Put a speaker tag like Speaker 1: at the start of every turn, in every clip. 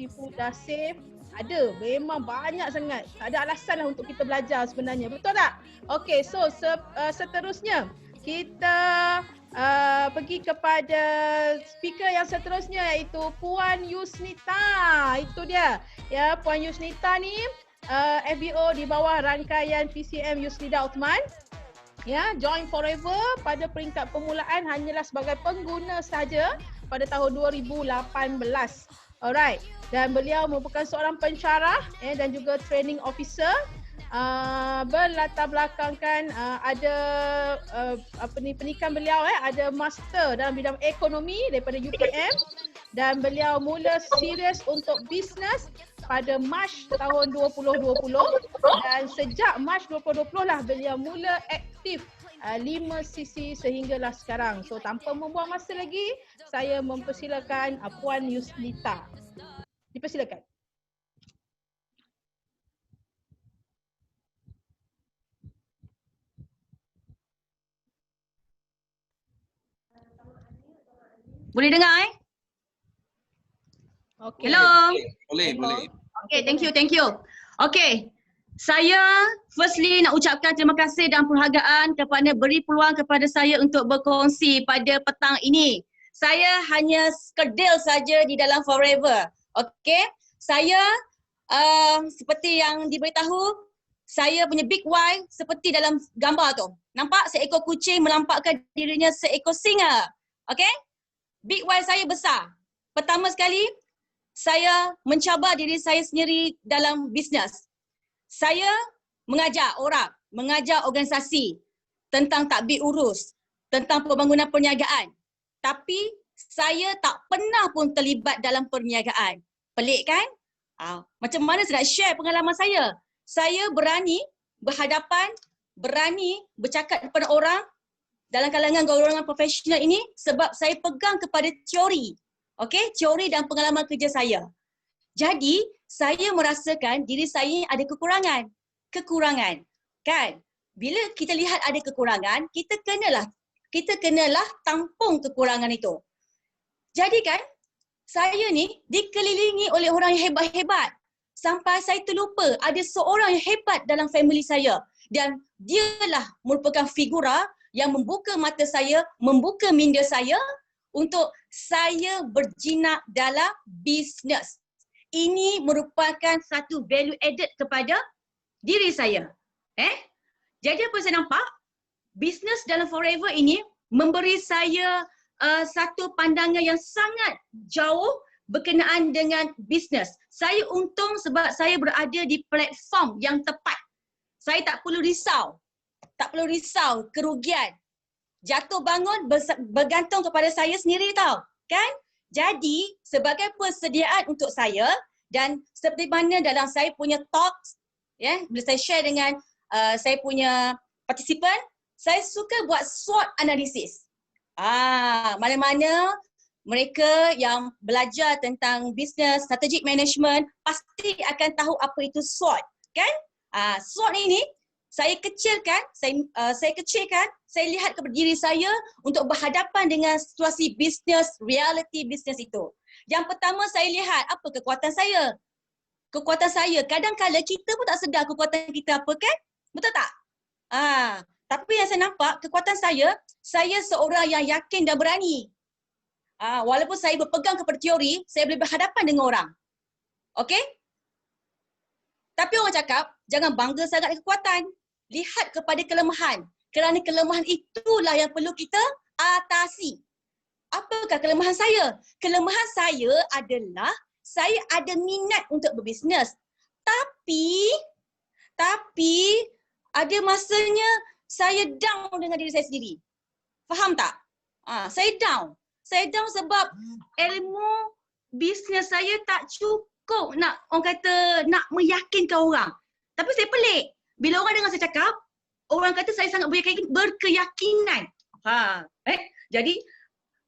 Speaker 1: tipu dah safe. Ada, memang banyak sangat. Tak ada alasan lah untuk kita belajar sebenarnya. Betul tak? Okey, so seterusnya kita pergi kepada speaker yang seterusnya iaitu Puan Yusnita. Itu dia. Ya, Puan Yusnita ni FBO di bawah rangkaian PCM Yusnida Uthman. Ya, Join Forever pada peringkat permulaan hanyalah sebagai pengguna saja pada tahun 2018. Alright. Dan beliau merupakan seorang pensyarah dan juga training officer. Berlatar belakangkan ada pendidikan beliau ada master dalam bidang ekonomi daripada UPM dan beliau mula serius untuk bisnes pada Mac tahun 2020 dan sejak Mac 2020 lah beliau mula aktif 5 sisi sehinggalah sekarang. So tanpa membuang masa lagi, saya mempersilakan Puan Yusnita. Dipersilakan.
Speaker 2: Boleh dengar
Speaker 1: Okay.
Speaker 2: Hello.
Speaker 3: Boleh.
Speaker 2: Okay, thank you. Okay. Saya firstly nak ucapkan terima kasih dan penghargaan kepada beri peluang kepada saya untuk berkongsi pada petang ini. Saya hanya sekedil saja di dalam Forever. Okay. Saya seperti yang diberitahu, saya punya big why seperti dalam gambar tu. Nampak seekor kucing melampakkan dirinya seekor singa. Okay. Big why saya besar. Pertama sekali, saya mencabar diri saya sendiri dalam bisnes. Saya mengajar orang, mengajar organisasi tentang tadbir urus, tentang pembangunan perniagaan. Tapi saya tak pernah pun terlibat dalam perniagaan. Pelik kan? Macam mana saya nak share pengalaman saya? Saya berani berhadapan, berani bercakap kepada orang dalam kalangan golongan profesional ini sebab saya pegang kepada teori. Okey, teori dan pengalaman kerja saya. Jadi, saya merasakan diri saya ada kekurangan. Kekurangan. Kan? Bila kita lihat ada kekurangan, kita kenalah tampung kekurangan itu. Jadi kan, saya ni dikelilingi oleh orang yang hebat-hebat. Sampai saya terlupa ada seorang yang hebat dalam family saya. Dan dialah merupakan figura yang membuka mata saya, membuka minda saya untuk saya berjinak dalam bisnes. Ini merupakan satu value added kepada diri saya. Jadi apa saya nampak? Bisnes dalam Forever ini memberi saya satu pandangan yang sangat jauh berkenaan dengan bisnes. Saya untung sebab saya berada di platform yang tepat. Saya tak perlu risau. Tak perlu risau kerugian. Jatuh bangun bergantung kepada saya sendiri tau. Kan? Jadi sebagai persediaan untuk saya dan seperti mana dalam saya punya talks, bila saya share dengan saya punya partisipan, saya suka buat SWOT analisis. Mana-mana mereka yang belajar tentang business, strategic management pasti akan tahu apa itu SWOT, kan? SWOT ini saya kecilkan, saya lihat kepada diri saya untuk berhadapan dengan situasi bisnes, reality bisnes itu. Yang pertama saya lihat apa kekuatan saya. Kekuatan saya, kadang-kadang kita pun tak sedar kekuatan kita apa, kan? Betul tak? Tapi yang saya nampak, kekuatan saya seorang yang yakin dan berani. Walaupun saya berpegang kepada teori, saya boleh berhadapan dengan orang. Okey? Tapi orang cakap, jangan bangga sangat dengan kekuatan. Lihat kepada kelemahan. Kerana kelemahan itulah yang perlu kita atasi. Apakah kelemahan saya? Kelemahan saya adalah saya ada minat untuk berbisnes. Tapi ada masanya saya down dengan diri saya sendiri. Faham tak? Saya down. Saya down sebab ilmu bisnes saya tak cukup nak meyakinkan orang. Tapi saya pelik. Bila orang dengar saya cakap, orang kata saya sangat berkeyakinan. Jadi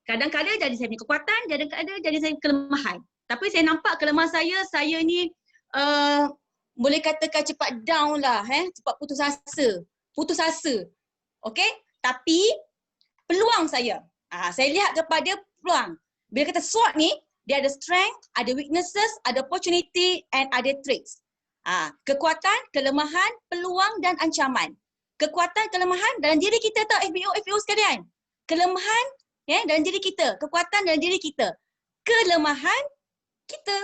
Speaker 2: kadang-kadang jadi saya punya kekuatan, kadang-kadang jadi saya kelemahan. Tapi saya nampak kelemahan saya ni boleh katakan cepat down lah, cepat putus asa. Okey? Tapi peluang saya lihat kepada peluang. Bila kata SWOT ni, dia ada strength, ada weaknesses, ada opportunity and ada traits. Kekuatan, kelemahan, peluang dan ancaman. Kekuatan, kelemahan dalam diri kita tau FBO sekalian. Kelemahan dalam diri kita, kekuatan dalam diri kita. Kelemahan kita.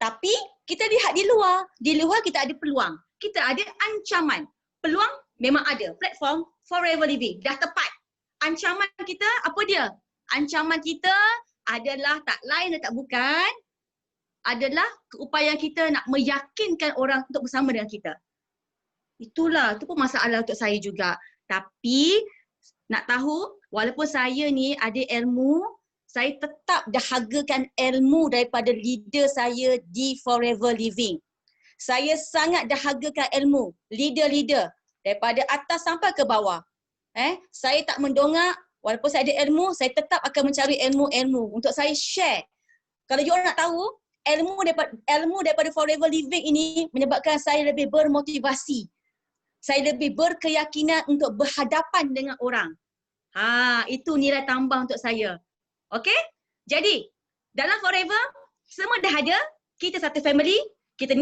Speaker 2: Tapi kita lihat di luar. Di luar kita ada peluang. Kita ada ancaman. Peluang memang ada. Platform forever living. Dah tepat. Ancaman kita apa dia? Ancaman kita adalah tak lain dan tak bukan adalah keupayaan kita nak meyakinkan orang untuk bersama dengan kita. Itu pun masalah untuk saya juga. Tapi nak tahu, walaupun saya ni ada ilmu, saya tetap dahagakan ilmu daripada leader saya di Forever Living. Saya sangat dahagakan ilmu leader-leader daripada atas sampai ke bawah. Saya tak mendongak, walaupun saya ada ilmu, saya tetap akan mencari ilmu-ilmu untuk saya share. Kalau you orang nak tahu, ilmu daripada Forever Living ini menyebabkan saya lebih bermotivasi. Saya lebih berkeyakinan untuk berhadapan dengan orang. Itu nilai tambah untuk saya. Okey? Jadi, dalam Forever, semua dah ada. Kita satu family. Kita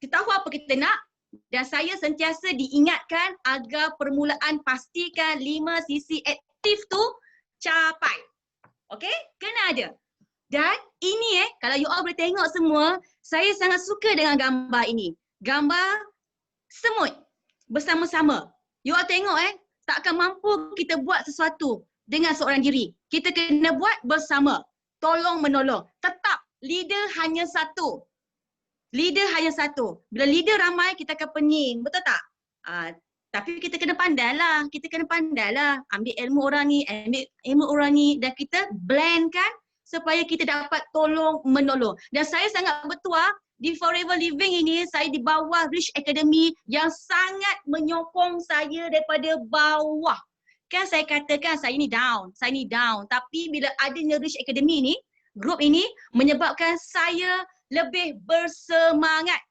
Speaker 2: tahu apa kita nak. Dan saya sentiasa diingatkan agar permulaan pastikan 5 sisi aktif tu capai. Okey? Kena ada. Dan ini kalau you all boleh tengok semua, saya sangat suka dengan gambar ini. Gambar semut bersama-sama. You all tengok takkan mampu kita buat sesuatu dengan seorang diri. Kita kena buat bersama. Tolong menolong. Tetap leader hanya satu. Leader hanya satu. Bila leader ramai kita akan pening. Betul tak? Tapi kita kena pandai lah. Ambil ilmu orang ni, ambil ilmu orang ni dan kita blendkan supaya kita dapat tolong menolong. Dan saya sangat bertuah di Forever Living ini, saya di bawah Rich Academy yang sangat menyokong saya daripada bawah. Kan saya katakan saya ni down. Tapi bila adanya Rich Academy ni, grup ini menyebabkan saya lebih bersemangat.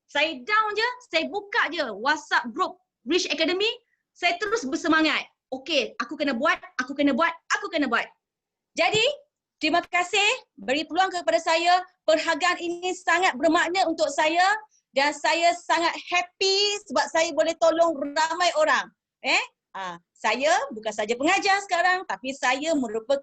Speaker 2: Saya down je, saya buka je WhatsApp group Rich Academy, saya terus bersemangat. Okey, aku kena buat. Jadi, terima kasih beri peluang kepada saya. Perhargaan ini sangat bermakna untuk saya dan saya sangat happy sebab saya boleh tolong ramai orang. Saya bukan saja pengajar sekarang tapi saya merupakan